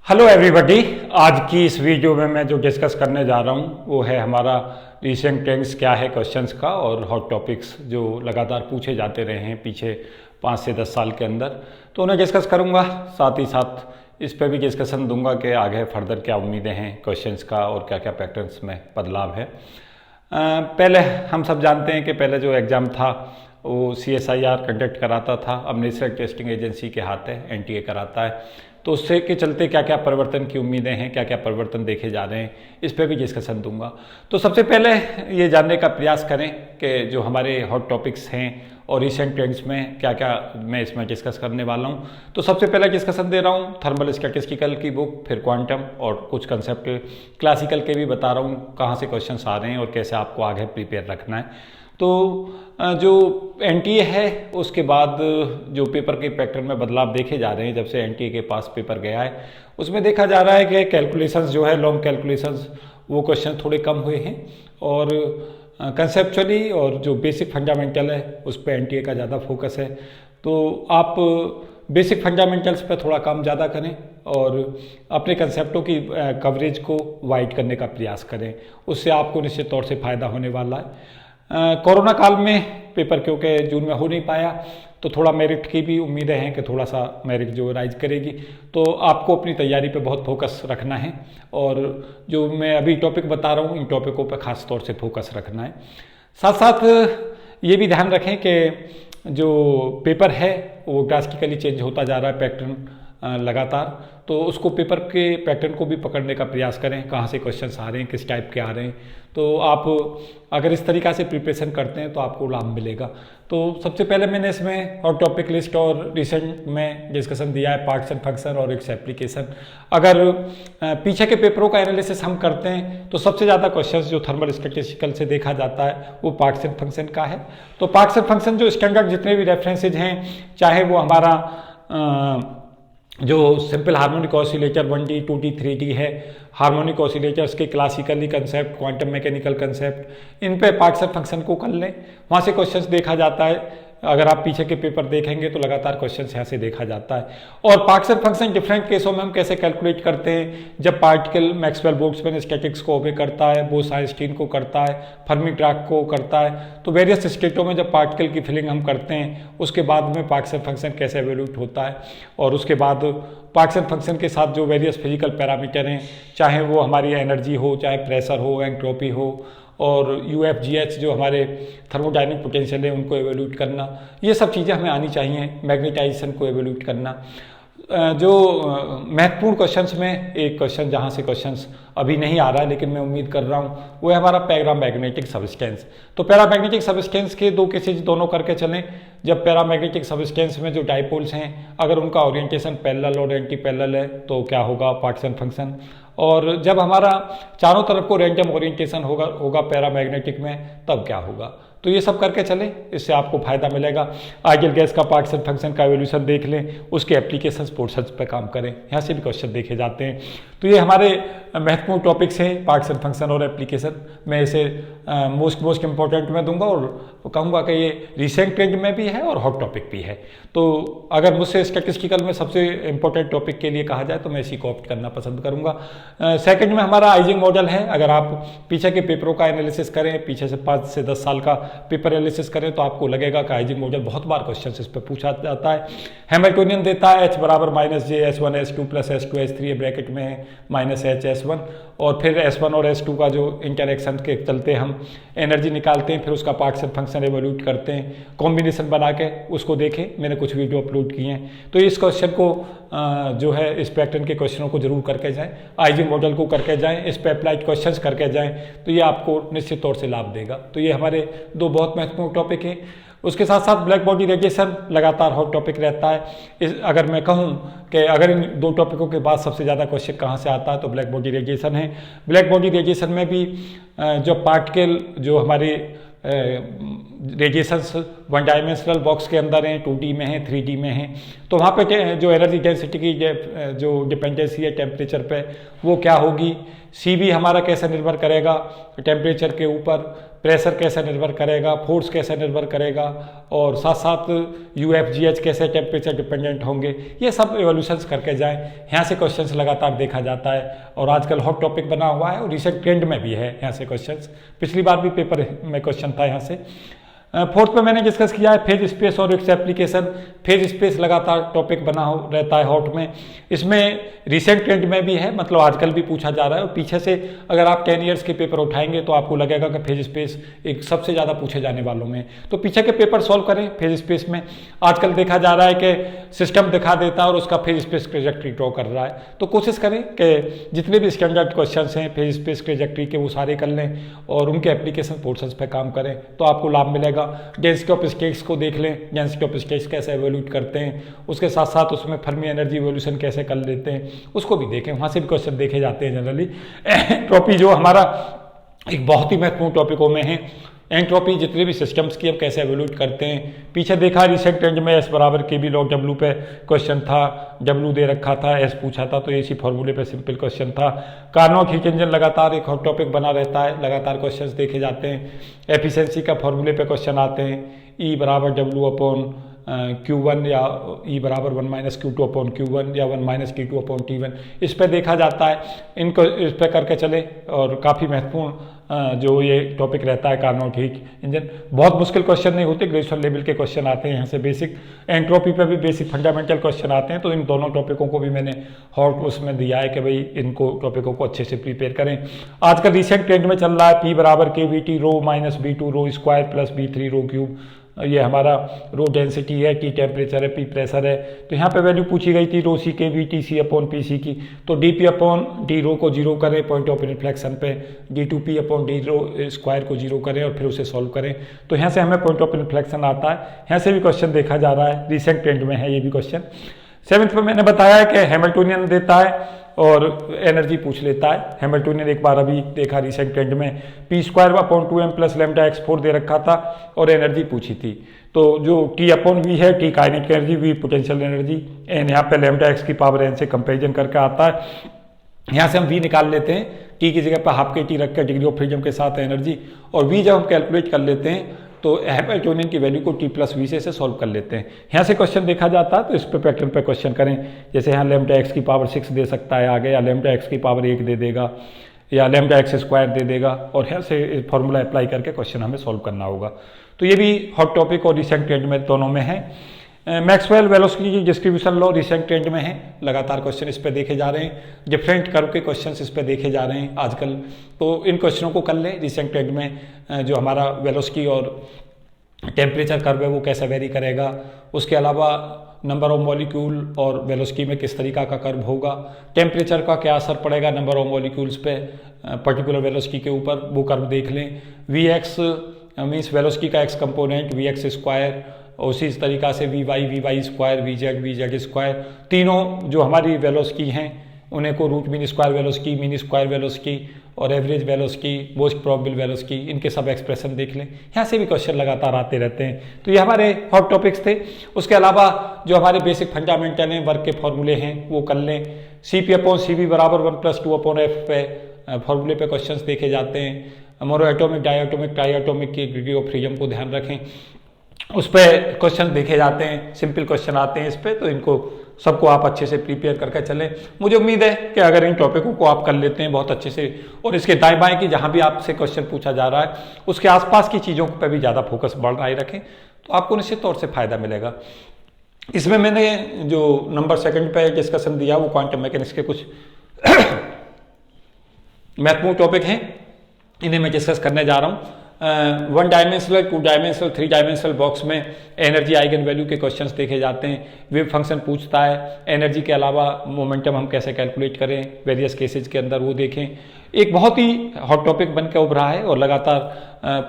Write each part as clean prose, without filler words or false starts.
Hello everybody. आज की इस वीडियो में मैं जो डिस्कस करने जा रहा हूँ वो है हमारा रिसेंट ट्रेंड्स क्या है क्वेश्चंस का और हॉट टॉपिक्स जो लगातार पूछे जाते रहे हैं पीछे 5 से 10 साल के अंदर, तो उन्हें डिस्कस करूँगा। साथ ही साथ इस पर भी डिस्कशन दूंगा कि आगे फर्दर क्या उम्मीदें हैं क्वेश्चंस का और क्या क्या पैटर्न्स में बदलाव है। पहले हम सब जानते हैं कि पहले जो एग्ज़ाम था वो CSIR कंडक्ट कराता था, अब नेशनल टेस्टिंग एजेंसी के हाथ है, NTA कराता है। तो उससे के चलते क्या क्या परिवर्तन की उम्मीदें हैं, क्या क्या परिवर्तन देखे जा रहे हैं, इस पर भी डिस्कशन दूंगा। तो सबसे पहले ये जानने का प्रयास करें कि जो हमारे हॉट टॉपिक्स हैं और रिसेंट ट्रेंड्स में क्या क्या मैं इसमें डिस्कस करने वाला हूँ। तो सबसे पहला डिस्कशन दे रहा हूँ थर्मल स्टैटिस्टिकल की बुक, फिर क्वांटम और कुछ कंसेप्ट क्लासिकल के भी बता रहा हूँ कहाँ से क्वेश्चन आ रहे हैं और कैसे आपको आगे प्रिपेयर रखना है। तो जो NTA है उसके बाद जो पेपर के पैटर्न में बदलाव देखे जा रहे हैं जब से NTA के पास पेपर गया है, उसमें देखा जा रहा है कि कैलकुलेशंस जो है लॉन्ग कैलकुलेशंस वो क्वेश्चन थोड़े कम हुए हैं और कंसेप्चुअली और जो बेसिक फंडामेंटल है उस पर NTA का ज़्यादा फोकस है। तो आप बेसिक फंडामेंटल्स पर थोड़ा काम ज़्यादा करें और अपने कंसेप्टों की कवरेज को वाइड करने का प्रयास करें, उससे आपको निश्चित तौर से फ़ायदा होने वाला है। कोरोना काल में पेपर क्योंकि जून में हो नहीं पाया तो थोड़ा मेरिट की भी उम्मीदें हैं कि थोड़ा सा मेरिट जो राइज करेगी, तो आपको अपनी तैयारी पे बहुत फोकस रखना है और जो मैं अभी टॉपिक बता रहा हूँ इन टॉपिकों पे खास तौर से फोकस रखना है। साथ साथ ये भी ध्यान रखें कि जो पेपर है वो ड्रास्टिकली चेंज होता जा रहा है पैटर्न लगातार, तो उसको पेपर के पैटर्न को भी पकड़ने का प्रयास करें, कहाँ से क्वेश्चंस आ रहे हैं, किस टाइप के आ रहे हैं। तो आप अगर इस तरीक़ा से प्रिपरेशन करते हैं तो आपको लाभ मिलेगा। तो सबसे पहले मैंने इसमें और टॉपिक लिस्ट और रिसेंट में डिस्कशन दिया है पार्ट्स एंड फंक्शन और इट्स एप्लीकेशन। अगर पीछे के पेपरों का एनालिसिस हम करते हैं तो सबसे ज़्यादा क्वेश्चंस जो थर्मल स्टैटिस्टिकल से देखा जाता है वो पार्ट्स एंड फंक्शन का है। तो पार्ट्स एंड फंक्शन जो स्टैंडर्ड जितने भी रेफरेंसेज हैं, चाहे वो हमारा जो simple harmonic oscillator 1D 2D 3D है, हार्मोनिक ऑसिलेटर्स के classically concept, quantum mechanical concept, इन पे पार्ट्स एंड फंक्शन को कर लें, वहाँ से क्वेश्चंस देखा जाता है। अगर आप पीछे के पेपर देखेंगे तो लगातार क्वेश्चंस यहाँ से देखा जाता है। और पार्ट्स एंड फंक्शन डिफरेंट केसों में हम कैसे कैलकुलेट करते हैं, जब पार्टिकल मैक्सवेल बोल्ट्जमैन स्टैटिक्स को ओबे करता है, बोस-आइंस्टीन को करता है, फर्मी डिराक को करता है, तो वेरियस स्टेटों में जब पार्टिकल की फिलिंग हम करते हैं उसके बाद में पार्ट्स एंड फंक्शन कैसे एवेल्यूट होता है। और उसके बाद पार्ट्स एंड फंक्शन के साथ जो वेरियस फिजिकल पैरामीटर हैं, चाहे वो हमारी एनर्जी हो, चाहे प्रेशर हो, एंट्रोपी हो, और UFGH जो हमारे थर्मोडायनिक पोटेंशियल है उनको एवेल्यूट करना, ये सब चीज़ें हमें आनी चाहिए। मैग्नेटाइजेशन को एवेल्यूट करना। जो महत्वपूर्ण क्वेश्चंस में एक क्वेश्चन जहाँ से क्वेश्चंस अभी नहीं आ रहा है लेकिन मैं उम्मीद कर रहा हूँ वो है हमारा पैरामैग्नेटिक सब्सटेंस। तो पैरामैग्नेटिक सब्सटेंस के दो केसेज दोनों करके चलें। जब पैरामैग्नेटिक सब्सटेंस में जो डाइपोल्स हैं अगर उनका ओरिएंटेशन पैरेलल और एंटी पैरेलल है तो क्या होगा, पार्ट्स एंड फंक्शन। और जब हमारा चारों तरफ को रैंडम ओरिएंटेशन होगा पैरामैग्नेटिक में तब क्या होगा। तो ये सब करके चलें, इससे आपको फायदा मिलेगा। आइडियल गैस का पार्ट्स एंड फंक्शन का एवोल्यूशन देख लें, उसके एप्लीकेशंस पोर्शंस पे काम करें, यहाँ से भी क्वेश्चन देखे जाते हैं। तो ये हमारे महत्वपूर्ण टॉपिक्स हैं पार्ट्स एंड फंक्शन और एप्लीकेशन। मैं इसे मोस्ट इंपॉर्टेंट में दूंगा और कहूँगा कि ये रिसेंट ट्रेंड में भी है और हॉट टॉपिक भी है। तो अगर मुझसे स्टैटिस्टिकल में सबसे इंपॉर्टेंट टॉपिक के लिए कहा जाए तो मैं इसी को ऑप्ट करना पसंद करूँगा। सेकंड में हमारा आइजिंग मॉडल है। अगर आप पीछे के पेपरों का एनालिसिस करें, पीछे से 5 से 10 साल का पेपर एनालिसिस करें तो आपको लगेगा कि आइजिंग मॉडल बहुत बार क्वेश्चन इस पर पूछा जाता है। हैमिल्टोनियन देता है H बराबर -J S1 S2 plus S2 S3 bracket में है -H S1, और फिर S1 और S2 का जो इंटरेक्शन के चलते हम एनर्जी निकालते हैं, फिर उसका पार्ट्स एंड फंक्शन एवोल्यूट करते हैं, कॉम्बिनेशन बना के उसको देखें। मैंने कुछ वीडियो अपलोड किए हैं। तो इस क्वेश्चन को जो है इस पैटर्न के क्वेश्चनों को जरूर करके जाएं, आइजिंग मॉडल को करके जाएं, इस पे अप्लाइड क्वेश्चंस करके जाएं, तो ये आपको निश्चित तौर से लाभ देगा। तो ये हमारे दो बहुत महत्वपूर्ण टॉपिक हैं। उसके साथ साथ ब्लैक बॉडी रेडिएशन लगातार हॉट टॉपिक रहता है। अगर मैं कहूँ कि अगर इन दो टॉपिकों के बाद सबसे ज़्यादा क्वेश्चन कहाँ से आता है तो ब्लैक बॉडी रेडिएशन है। ब्लैक बॉडी रेडिएशन में भी जो पार्टिकल जो हमारे रेडिएशंस वन डायमेंशनल बॉक्स के अंदर हैं, 2D में हैं, 3D में हैं, तो वहाँ पे जो एनर्जी डेंसिटी की जो डिपेंडेंसी है टेम्परेचर पे वो क्या होगी, CV हमारा कैसे निर्भर करेगा टेम्परेचर के ऊपर, प्रेशर कैसे निर्भर करेगा, फोर्स कैसे निर्भर करेगा, और साथ साथ UFGH कैसे टेम्परेचर डिपेंडेंट होंगे, ये सब एवोल्यूशंस करके जाएं। यहाँ से क्वेश्चंस लगातार देखा जाता है और आजकल हॉट टॉपिक बना हुआ है और रिसेंट ट्रेंड में भी है यहाँ से क्वेश्चंस। पिछली बार भी पेपर में क्वेश्चन था यहाँ से। फोर्थ पे मैंने डिस्कस किया है फेज स्पेस और इट्स एप्लीकेशन। फेज स्पेस लगातार टॉपिक बना रहता है हॉट में, इसमें रिसेंट ट्रेंड में भी है, मतलब आजकल भी पूछा जा रहा है। और पीछे से अगर आप 10 ईयर्स के पेपर उठाएंगे तो आपको लगेगा कि फेज स्पेस एक सबसे ज़्यादा पूछे जाने वालों में। तो पीछे के पेपर सॉल्व करें फेज स्पेस में। आजकल देखा जा रहा है कि सिस्टम दिखा देता है और उसका फेज स्पेस ट्रेजेक्ट्री ड्रॉ कर रहा है, तो कोशिश करें कि जितने भी स्टैंडर्ड क्वेश्चन हैं फेज स्पेस ट्रेजेक्ट्री के वो सारे कर लें और उनके एप्लीकेशन पोर्शंस पे काम करें तो आपको लाभ मिलेगा। डेंसिटी ऑफ स्टेट्स को देख लें, डेंसिटी ऑफ स्टेट्स कैसे एवोल्यूट करते हैं, उसके साथ साथ उसमें फर्मी एनर्जी एवोल्यूशन कैसे कर लेते हैं उसको भी देखें, वहाँ से भी क्वेश्चन देखे जाते हैं जनरली। एंट्रोपी जो हमारा एक बहुत ही महत्वपूर्ण टॉपिकों में है, एंट्रोपी जितने भी सिस्टम्स की हम कैसे एवोल्यूट करते हैं। पीछे देखा रिसेंट ट्रेंड में S बराबर KB log W पे क्वेश्चन था, W दे रखा था, S पूछा था, तो इसी फॉर्मूले पे सिंपल क्वेश्चन था। कार्नोट हीट इंजन लगातार एक हॉट टॉपिक बना रहता है, लगातार क्वेश्चंस देखे जाते हैं। एफिशिएंसी का फॉर्मूले पे क्वेश्चन आते हैं, E बराबर W अपॉन Q1 या E बराबर 1 माइनस Q2 अपॉन Q1 या 1 माइनस Q2 अपॉन T1, इस पर देखा जाता है। इनको इस पर करके चले और काफ़ी महत्वपूर्ण जो ये टॉपिक रहता है कार्नोट हीट इंजन। बहुत मुश्किल क्वेश्चन नहीं होते, ग्रेजुएशन लेवल के क्वेश्चन आते हैं यहाँ से। बेसिक एंट्रोपी पे भी बेसिक फंडामेंटल क्वेश्चन आते हैं, तो इन दोनों टॉपिकों को भी मैंने हॉट उसमें दिया है कि भाई इनको टॉपिकों को अच्छे से प्रिपेयर करें। आजकल रिसेंट ट्रेंड में चल रहा है P बराबर KVT रो माइनस B2 रो स्क्वायर प्लस B3 रो क्यूब। ये हमारा रो डेंसिटी है, T टेम्परेचर है, P प्रेशर है। तो यहाँ पे वैल्यू पूछी गई थी रो C KVT C upon PC की, तो DP अपॉन D रो को जीरो करें पॉइंट ऑफ रिफ्लेक्शन पे, D2P अपॉन D रो स्क्वायर को जीरो करें और फिर उसे सॉल्व करें, तो यहाँ से हमें पॉइंट ऑफ रिफ्लेक्शन आता है। यहाँ से भी क्वेश्चन देखा जा रहा है, रिसेंट ट्रेंड में है ये भी क्वेश्चन। 7th में मैंने बताया है कि हैमिल्टोनियन देता है और एनर्जी पूछ लेता है। हैमिल्टोनियन एक बार अभी देखा रिसेंट ट्रेंड में, P square upon 2m plus lambda x4 दे रखा था और एनर्जी पूछी थी। तो जो T अपॉन V है, T kinetic energy, V potential energy, एन यहाँ पे लैम्डा x की पावर n से कंपेरिजन करके आता है। यहाँ से हम V निकाल लेते हैं, T की जगह पर हाफ के T रख कर डिग्री ऑफ फ्रीडम के साथ एनर्जी, और V जब हम कैलकुलेट कर लेते हैं तो हैमिल्टोनियन की वैल्यू को T प्लस V से सॉल्व कर लेते हैं। यहाँ से क्वेश्चन देखा जाता है तो इस पे पैटर्न पे क्वेश्चन करें, जैसे यहाँ लैम्डा x की पावर 6 दे सकता है आगे, या लैम्डा x की पावर 1 दे देगा, या लैम्डा x स्क्वायर दे देगा, और यहाँ से फॉर्मूला अप्लाई करके क्वेश्चन हमें सॉल्व करना होगा। तो ये भी हॉट टॉपिक और रिसेंट ट्रेंड में दोनों में है। मैक्सवेल वेलोसिटी की डिस्ट्रीब्यूशन लॉ रिसेंट ट्रेंड में है, लगातार क्वेश्चन इस पे देखे जा रहे हैं, डिफरेंट कर्व के क्वेश्चंस इस पे देखे जा रहे हैं आजकल, तो इन क्वेश्चनों को कर लें। रिसेंट ट्रेंड में जो हमारा वेलोसिटी और टेम्परेचर कर्व है वो कैसे वेरी करेगा, उसके अलावा नंबर ऑफ मॉलिक्यूल और वेलोसिटी में किस तरीका का कर्व होगा, टेम्परेचर का क्या असर पड़ेगा नंबर ऑफ मॉलिक्यूल्स पे पर्टिकुलर वेलोसिटी के ऊपर, वो कर्व देख लें। Vx मीन्स वेलोसिटी का x कंपोनेंट Vx स्क्वायर, उसी तरीका से Vy स्क्वायर, Vz स्क्वायर, तीनों जो हमारी वेलोसिटी हैं उन्हें को रूट मीन स्क्वायर वेलोसिटी और average velocity, most probable velocity, इनके सब एक्सप्रेशन देख लें। यहाँ से भी क्वेश्चन लगातार आते रहते हैं। तो ये हमारे हॉट टॉपिक्स थे। उसके अलावा जो हमारे बेसिक फंडामेंटल हैं, वर्क के फॉर्मूले हैं, वो कर लें। Cp अपॉन CV बराबर 1 + 2 अपॉन F पे फॉर्मूले पे क्वेश्चंस देखे जाते हैं। मोनोएटॉमिक, डायएटॉमिक, ट्राइएटॉमिक की डिग्री ऑफ फ्रीडम को ध्यान रखें, उस पर क्वेश्चन देखे जाते हैं, सिंपल क्वेश्चन आते हैं इस पर, तो इनको सबको आप अच्छे से प्रिपेयर करके चलें। मुझे उम्मीद है कि अगर इन टॉपिकों को आप कर लेते हैं बहुत अच्छे से, और इसके दाएं बाएं की जहां भी आपसे क्वेश्चन पूछा जा रहा है उसके आसपास की चीज़ों पर भी ज़्यादा फोकस बढ़ाए रखें, तो आपको निश्चित तौर से फायदा मिलेगा। इसमें मैंने जो नंबर 2 पे डिस्कशन दिया वो क्वांटम मैकेनिक्स के कुछ महत्वपूर्ण टॉपिक हैं, इन्हें मैं डिस्कस करने जा रहा हूँ। 1 डायमेंशनल, 2 डायमेंशनल, 3 डायमेंशनल बॉक्स में एनर्जी आइगन वैल्यू के क्वेश्चंस देखे जाते हैं। वेव फंक्शन पूछता है, एनर्जी के अलावा मोमेंटम हम कैसे कैलकुलेट करें वेरियस केसेज के अंदर, वो देखें। एक बहुत ही हॉट टॉपिक बन के उभरा है और लगातार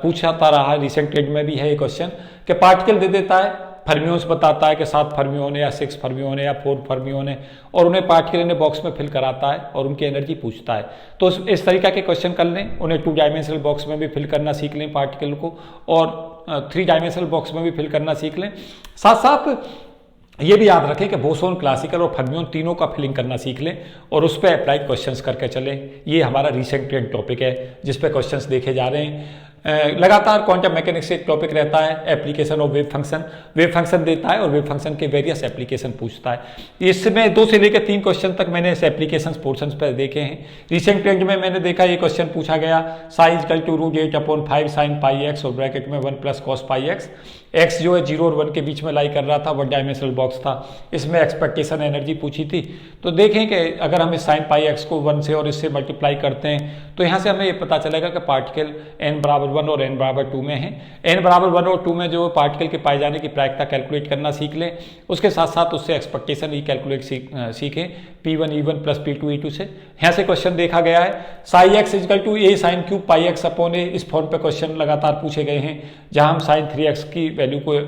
पूछाता रहा है, रिसेंट ट्रेंड में भी है ये क्वेश्चन कि पार्टिकल दे देता है फर्मियोन्स बताता है कि 7 फर्मियोन है या 6 फर्मियोन है या 4 फर्मियोन है, और उन्हें पार्टिकल इन बॉक्स में फिल कराता है और उनकी एनर्जी पूछता है। तो इस तरीका के क्वेश्चन कर लें, उन्हें 2 डायमेंशनल बॉक्स में भी फिल करना सीख लें पार्टिकल को, और 3 डायमेंशनल बॉक्स में भी फिल करना सीख लें। साथ साथ ये भी याद रखें कि बोसोन, क्लासिकल और फर्मियोन तीनों का फिलिंग करना सीख लें और उस पर अप्लाइड क्वेश्चंस करके चलें। ये हमारा रिसेंट ट्रेंड टॉपिक है जिस पे क्वेश्चंस देखे जा रहे हैं। लगातार क्वांटम मैकेनिक्स से एक टॉपिक रहता है application of wave function. Wave function देता है और वेव फंक्शन के वेरियस एप्लीकेशन पूछता है। इसमें 2 से लेकर 3 क्वेश्चन तक मैंने इस एप्लीकेशन पोर्शन पर देखे हैं। रिसेंट ट्रेंड में मैंने देखा ये क्वेश्चन पूछा गया, psi equal to √8/5 sin πx और ब्रैकेट में 1 + cos πx। एक्स जो है 0 और 1 के बीच में लाई कर रहा था, 1 डायमेंशनल बॉक्स था। इसमें एक्सपेक्टेशन एनर्जी पूछी थी। तो देखें कि अगर हम इस sin πx को 1 से और इससे मल्टीप्लाई करते हैं तो यहाँ से हमें ये पता चलेगा कि पार्टिकल n बराबर 1 और n बराबर 2 में है। n बराबर 1 और 2 में जो पार्टिकल के पाए जाने की प्रायिकता कैलकुलेट करना सीख लें, उसके साथ साथ उससे एक्सपेक्टेशन ई कैलकुलेट सीखें P1 E1 + P2 E2 से। यहाँ से क्वेश्चन देखा गया है Sai x = a sin³ πx/a। इस फॉर्म पे क्वेश्चन लगातार पूछे गए हैं जहाँ हम sin 3x की वैल्यू को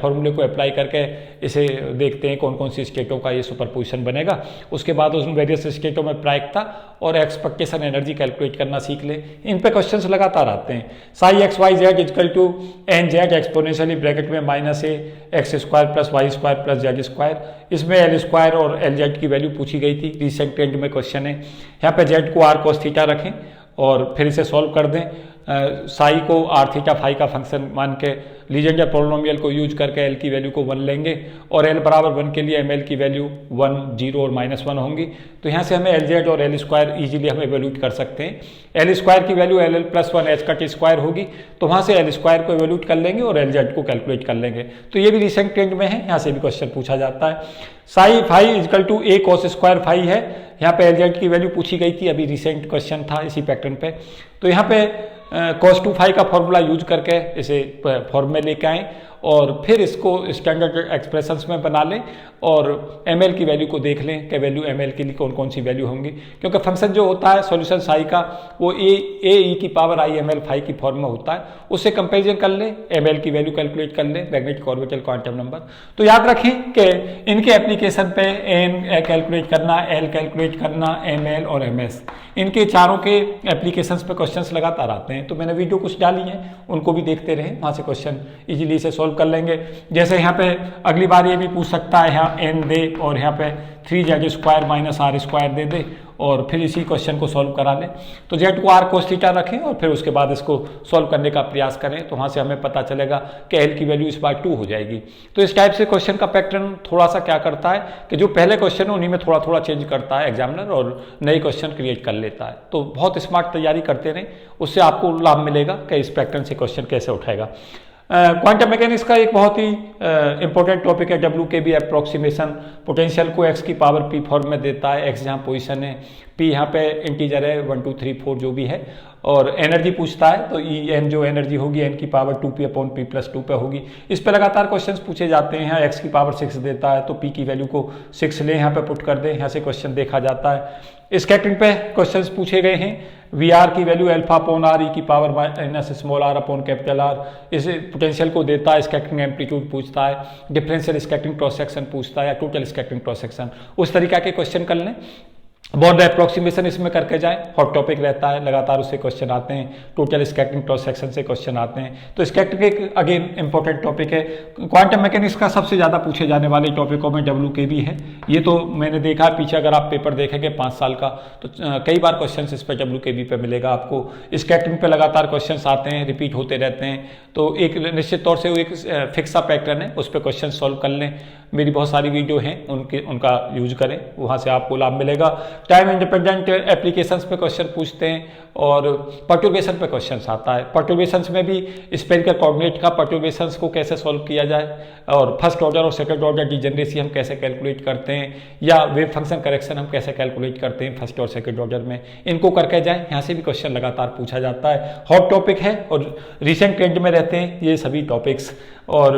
फॉर्मूले को अप्लाई करके इसे देखते हैं कौन कौन सी स्टेटों का ये सुपरपोजिशन बनेगा। उसके बाद उन वेरियस स्टेटों में प्रायिकता और एक्सपेक्टेशन एनर्जी कैलकुलेट करना सीख ले। इन पे क्वेश्चंस लगातार आते हैं। Sai xyz = nz exponentially bracket में -a x² + y² + z²। इसमें l² और lz की वैल्यू पूछी गई थी। रिसेंट ट्रेंड में क्वेश्चन है। यहाँ पे z को r cos थीटा रखें और फिर इसे सॉल्व कर दें। साई को r थीटा फाई का फंक्शन मान के लीजेंडर पोलिनोमियल को यूज करके l की वैल्यू को 1 लेंगे और l बराबर 1 के लिए ml की वैल्यू 1, 0 और -1 होंगी। तो यहाँ से हमें lz और l² इजीली हम एवोल्यूट कर सकते हैं। l² की वैल्यू ll + 1 h² होगी, तो वहाँ से l² को एवोल्यूट कर लेंगे और lz को कैलकुलेट कर लेंगे। तो ये भी रिसेंट ट्रेंड में है, यहाँ से भी क्वेश्चन पूछा जाता है। Sci fi = a cos² phi है। यहाँ पे lz की वैल्यू पूछी गई थी, अभी रिसेंट क्वेश्चन था इसी पैटर्न पे। तो यहाँ पे cos2 फाई का फॉर्मूला यूज करके इसे फॉर्म में लेके आएँ और फिर इसको स्टैंडर्ड एक्सप्रेशंस में बना लें और ml की वैल्यू को देख लें कि वैल्यू ml के लिए कौन कौन सी वैल्यू होंगी, क्योंकि फंक्शन जो होता है सॉल्यूशन साई का वो ae⁻i ml फाई की फॉर्म में होता है। उससे कंपेरिजन कर लें, ml की वैल्यू कैलकुलेट कर लें, मैग्नेटिक ऑर्बिटल क्वांटम नंबर। तो याद रखें कि इनके एप्लीकेशन पे n कैलकुलेट करना, l कैलकुलेट करना, ml और ms, इनके चारों के एप्लीकेशंस पे क्वेश्चंस लगातार आते हैं। तो मैंने वीडियो कुछ डाली है, उनको भी देखते रहें, वहाँ से क्वेश्चन इजीली से सॉल्व कर लेंगे। जैसे यहाँ पे अगली बार ये भी पूछ सकता है, यहाँ n दे और यहाँ पे 3z² - r² दे दे और फिर इसी क्वेश्चन को सॉल्व करा लें। तो z को r cos थीटा रखें और फिर उसके बाद इसको सॉल्व करने का प्रयास करें, तो वहाँ से हमें पता चलेगा कि l की वैल्यू इस बार 2 हो जाएगी। तो इस टाइप से क्वेश्चन का पैटर्न थोड़ा सा क्या करता है कि जो पहले क्वेश्चन है उन्हीं में थोड़ा थोड़ा चेंज करता है एग्जामिनर और नए क्वेश्चन क्रिएट कर लेता है। तो बहुत स्मार्ट तैयारी करते रहें, उससे आपको लाभ मिलेगा कि इस पैटर्न से क्वेश्चन कैसे उठाएगा। क्वांटम मैकेनिक्स का एक बहुत ही इंपॉर्टेंट टॉपिक है WKB अप्रोक्सीमेशन। पोटेंशियल को x की पावर p फॉर्म में देता है, x जहाँ पोजीशन है, p यहाँ पे इंटीजर है 1, 2, 3, 4 जो भी है, और एनर्जी पूछता है तो En जो एनर्जी होगी n की पावर 2p/p + 2 पे होगी। इस पे लगातार क्वेश्चंस पूछे जाते हैं। यहाँ x की पावर 6 देता है तो p की वैल्यू को 6 लें, यहाँ पे पुट कर दें, यहाँ से क्वेश्चन देखा जाता है। स्कैटरिंग पे क्वेश्चंस पूछे गए हैं। Vr की वैल्यू α/r e की पावर -r/R। इस पोटेंशियल को देता है, स्कैटरिंग एम्पलीट्यूड पूछता है, डिफरेंशियल स्कैटरिंग क्रॉस सेक्शन पूछता है या टोटल स्कैटरिंग क्रॉस सेक्शन, उस तरीका के क्वेश्चन कर लें। बॉर्डर अप्रोक्सीमेशन इसमें करके जाएं, हॉट टॉपिक रहता है, लगातार उससे क्वेश्चन आते हैं। टोटल स्कैटरिंग क्रॉस सेक्शन से क्वेश्चन आते हैं। तो स्कैटरिंग एक अगेन इंपॉर्टेंट टॉपिक है। क्वांटम मैकेनिक्स का सबसे ज़्यादा पूछे जाने वाले टॉपिकों में WKB है। ये तो मैंने देखा है पीछे, अगर आप पेपर देखेंगे 5 साल का तो कई बार क्वेश्चन इस पर WKB पे मिलेगा आपको। स्कैटरिंग पे लगातार क्वेश्चन आते हैं, रिपीट होते रहते हैं। तो एक निश्चित तौर से वो एक फिक्स सा पैटर्न है, उस पर क्वेश्चन सॉल्व कर लें। मेरी बहुत सारी वीडियो हैं, उनका यूज करें, वहाँ से आपको लाभ मिलेगा। टाइम इंडिपेंडेंट एप्लीकेशंस पे क्वेश्चन पूछते हैं और पर्टर्बेशन पे क्वेश्चंस आता है। पर्टर्बेशंस में भी स्फेरिकल कोऑर्डिनेट का पर्टर्बेशंस को कैसे सॉल्व किया जाए और फर्स्ट ऑर्डर और सेकंड ऑर्डर डिजेनरेसी हम कैसे कैलकुलेट करते हैं, या वेव फंक्शन करेक्शन हम कैसे कैलकुलेट करते हैं फर्स्ट और सेकंड ऑर्डर में, इनको करके जाए। यहाँ से भी क्वेश्चन लगातार पूछा जाता है, हॉट टॉपिक है और रिसेंट ट्रेंड में रहते हैं ये सभी टॉपिक्स। और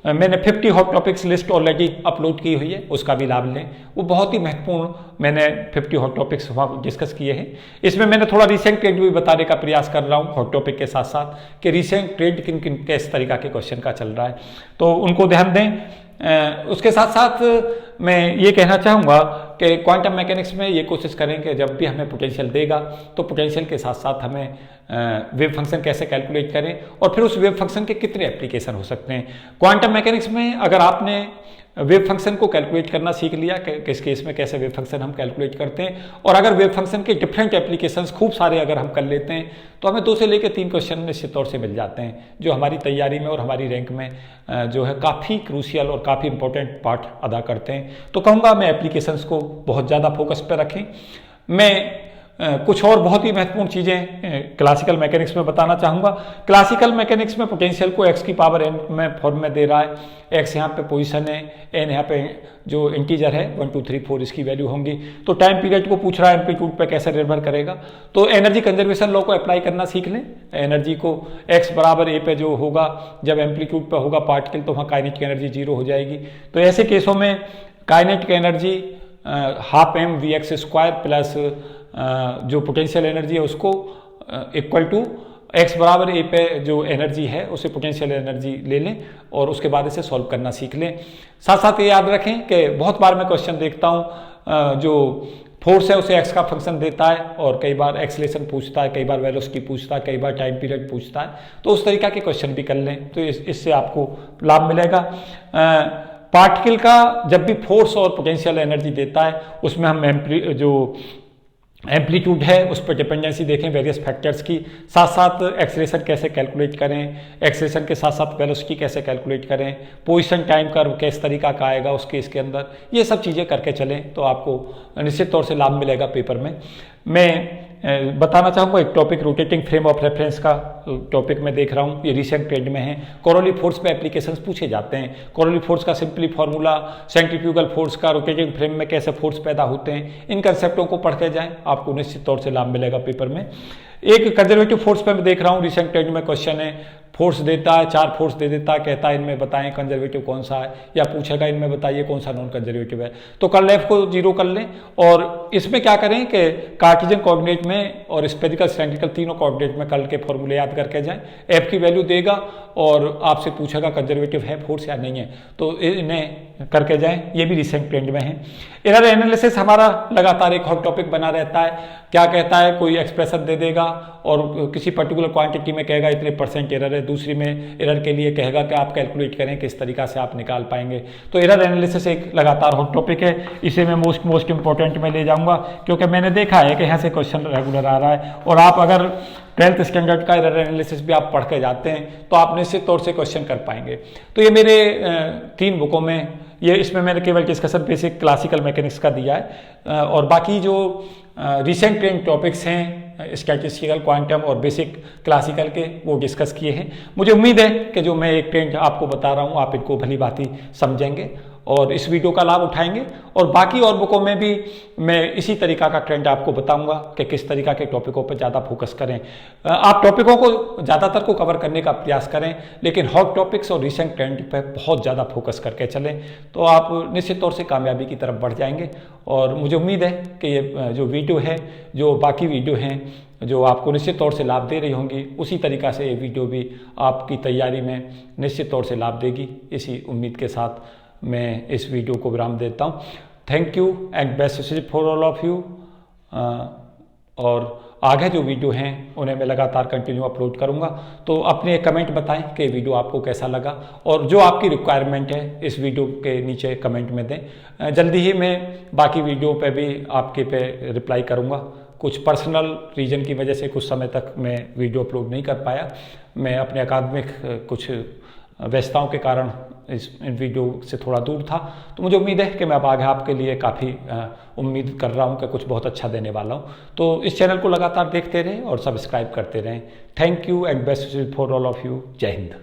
मैंने 50 hot topics list already upload की हुई है, उसका भी लाभ लें। वो बहुत ही महत्वपूर्ण मैंने 50 हॉट टॉपिक्स वहाँ डिस्कस किए हैं। इसमें मैंने थोड़ा रिसेंट ट्रेंड भी बताने का प्रयास कर रहा हूँ हॉट टॉपिक के साथ साथ कि रिसेंट ट्रेंड किन किन किस तरीका के क्वेश्चन का चल रहा है, तो उनको ध्यान दें। उसके साथ साथ मैं ये कहना चाहूँगा कि क्वांटम मैकेनिक्स में ये कोशिश करें कि जब भी हमें पोटेंशियल देगा तो पोटेंशियल के साथ साथ हमें वेव फंक्शन कैसे कैलकुलेट करें और फिर उस वेव फंक्शन के कितने एप्लीकेशन हो सकते हैं। क्वांटम मैकेनिक्स में अगर आपने वेव फंक्शन को कैलकुलेट करना सीख लिया कि किस केस में कैसे वेव फंक्शन हम कैलकुलेट करते हैं, और अगर वेव फंक्शन के डिफरेंट एप्लीकेशंस खूब सारे अगर हम कर लेते हैं तो हमें 2 से लेकर 3 क्वेश्चन निश्चित तौर से मिल जाते हैं, जो हमारी तैयारी में और हमारी रैंक में जो है काफ़ी क्रूशियल और काफ़ी इंपॉर्टेंट पार्ट अदा करते हैं। तो कहूँगा मैं एप्लीकेशंस को बहुत ज़्यादा फोकस पर रखें। मैं कुछ और बहुत ही महत्वपूर्ण चीज़ें क्लासिकल मैकेनिक्स में बताना चाहूँगा। क्लासिकल मैकेनिक्स में पोटेंशियल को x की पावर n में फॉर्म में दे रहा है। x यहाँ पे पोजीशन है, n यहाँ पे जो इंटीजर है 1 2 3 4 इसकी वैल्यू होंगी। तो टाइम पीरियड को पूछ रहा है एम्पलीट्यूड पे कैसे निर्भर करेगा, तो एनर्जी कंजर्वेशन लॉ को अप्लाई करना सीख लें। एनर्जी को x बराबर a पे जो होगा, जब एम्पलीट्यूड पे होगा पार्टिकल तो वहाँ काइनेटिक एनर्जी 0 हो जाएगी। तो ऐसे केसों में kinetic energy half m v(x)² plus जो पोटेंशियल एनर्जी है उसको इक्वल टू x बराबर a पे जो एनर्जी है उसे पोटेंशियल एनर्जी ले लें और उसके बाद इसे सॉल्व करना सीख लें। साथ साथ ये याद रखें कि बहुत बार मैं क्वेश्चन देखता हूँ जो फोर्स है उसे x का फंक्शन देता है और कई बार एक्सीलरेशन पूछता है, कई बार वेलोसिटी पूछता है, कई बार टाइम पीरियड पूछता है, तो उस तरीका के क्वेश्चन भी कर लें तो इससे आपको लाभ मिलेगा। पार्टिकल का जब भी फोर्स और पोटेंशियल एनर्जी देता है उसमें हम एम्पलीट्यूड है उस पर डिपेंडेंसी देखें वेरियस फैक्टर्स की, साथ साथ एक्सेलरेशन कैसे कैलकुलेट करें, एक्सेलरेशन के साथ साथ वेलोसिटी कैसे कैलकुलेट करें, पोजीशन टाइम कर्व किस तरीका का आएगा उस केस के अंदर, ये सब चीज़ें करके चलें तो आपको निश्चित तौर से लाभ मिलेगा पेपर में। मैं बताना चाहूँगा एक topic rotating frame of reference का टॉपिक मैं देख रहा हूँ, ये रिसेंट ट्रेंड में है। कोरोली फोर्स पे एप्लीकेशंस पूछे जाते हैं। कोरोली फोर्स का सिंपली फार्मूला, सेंट्रीफ्यूगल फोर्स का, रोटेटिंग फ्रेम में कैसे फोर्स पैदा होते हैं, इन कंसेप्टों को पढ़ के जाएं, आपको निश्चित तौर से लाभ मिलेगा पेपर में। एक कंजर्वेटिव फोर्स पे मैं देख रहा हूँ रिसेंट ट्रेंड में क्वेश्चन है, फोर्स देता है 4 फोर्स दे देता है, कहता है इनमें बताएं कंजर्वेटिव कौन सा है, या पूछेगा इनमें बताइए कौन सा नॉन कंजर्वेटिव है। तो कर्ल एफ को 0 कर लें और इसमें क्या करें कि कार्टेशियन कोऑर्डिनेट में और स्फेरिकल सिलेंड्रिकल तीनों कोऑर्डिनेट में कर्ल के फॉर्मूले याद करके जाएं। एफ की वैल्यू देगा और आपसे पूछेगा कंजर्वेटिव है फोर्स या नहीं है, तो इन्हें करके जाएं, ये भी रिसेंट ट्रेंड में है। एरर एनालिसिस हमारा लगातार एक हॉट टॉपिक बना रहता है। क्या कहता है, कोई एक्सप्रेशन दे देगा और किसी पर्टिकुलर क्वांटिटी में कहेगा इतने % एरर है, दूसरी में एरर के लिए कहेगा कि आप कैलकुलेट करें किस तरीका से आप निकाल पाएंगे। तो एरर एनालिसिस एक लगातार हॉट टॉपिक है, इसे मैं मोस्ट इंपॉर्टेंट में ले जाऊंगा क्योंकि मैंने देखा है कि यहाँ से क्वेश्चन रेगुलर आ रहा है और आप अगर 12th स्टैंडर्ड का एरर एनालिसिस भी आप पढ़ के जाते हैं तो आप निश्चित तौर से क्वेश्चन कर पाएंगे। तो ये मेरे 3 बुकों में, ये इसमें मैंने केवल डिस्कशन बेसिक क्लासिकल मैकेनिक्स का दिया है और बाकी जो रिसेंट ट्रेंड टॉपिक्स हैं स्टैटिस्टिकल, क्वांटम और बेसिक क्लासिकल के वो डिस्कस किए हैं। मुझे उम्मीद है कि जो मैं एक ट्रेंड आपको बता रहा हूँ आप इनको भली भांति समझेंगे और इस वीडियो का लाभ उठाएंगे, और बाकी और बुकों में भी मैं इसी तरीका का ट्रेंड आपको बताऊंगा कि किस तरीका के टॉपिकों पर ज़्यादा फोकस करें। आप टॉपिकों को ज़्यादातर को कवर करने का प्रयास करें, लेकिन हॉट टॉपिक्स और रिसेंट ट्रेंड पर बहुत ज़्यादा फोकस करके चलें तो आप निश्चित तौर से कामयाबी की तरफ बढ़ जाएंगे। और मुझे उम्मीद है कि ये जो वीडियो है, जो बाकी वीडियो हैं जो आपको निश्चित तौर से लाभ दे रही होंगी, उसी तरीका से ये वीडियो भी आपकी तैयारी में निश्चित तौर से लाभ देगी। इसी उम्मीद के साथ मैं इस वीडियो को विराम देता हूँ। Thank you and best wishes for all of you. और आगे जो वीडियो हैं उन्हें मैं लगातार कंटिन्यू अपलोड करूँगा, तो अपने कमेंट बताएं कि वीडियो आपको कैसा लगा और जो आपकी रिक्वायरमेंट है इस वीडियो के नीचे कमेंट में दें। जल्दी ही मैं बाकी वीडियो पे भी आपके पे रिप्लाई करूँगा। कुछ पर्सनल रीजन की वजह से कुछ समय तक मैं वीडियो अपलोड नहीं कर पाया, मैं अपने अकादमिक कुछ व्यस्तताओं के कारण इन वीडियो से थोड़ा दूर था। तो मुझे उम्मीद है कि मैं अब आगे आपके लिए काफ़ी उम्मीद कर रहा हूँ कि कुछ बहुत अच्छा देने वाला हूँ। तो इस चैनल को लगातार देखते रहें और सब्सक्राइब करते रहें। Thank you and best for all of you. जय हिंद।